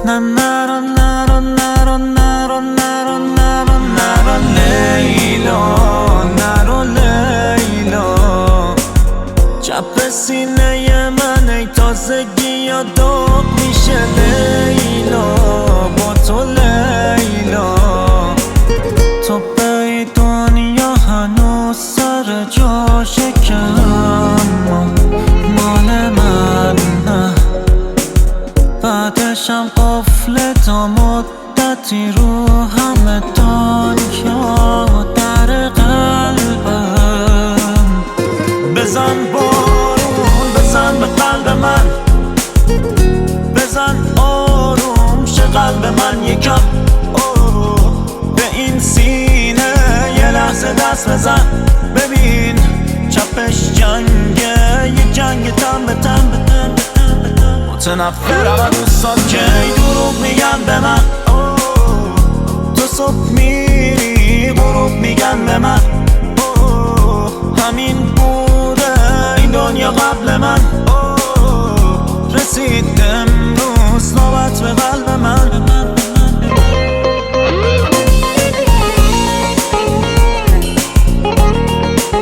نه نرو نرو نرو نرو نرو نرو نرو لیلا، نرو لیلا. چپ سینه من ای تازگی یا داغ میشه لیلا، با تو لیلا. تو به دنیا هنوز سر جاشه که اما مال من نه. بعدشم قفل تا مدتی رو همه دنیا در قلبم. بزن بارون، بزن به قلب من، بزن آروم شه قلب من یکم. به این سینه یه لحظه دست بزن، ببین چپش جنگه، یه جنگ تن به تن. متنفرم از دوستات که دروغ میگن به من. تو صبح میری غروب میگن به من. همین بوده این دنیا قبل من. رسید امروز نوبت به قلب من.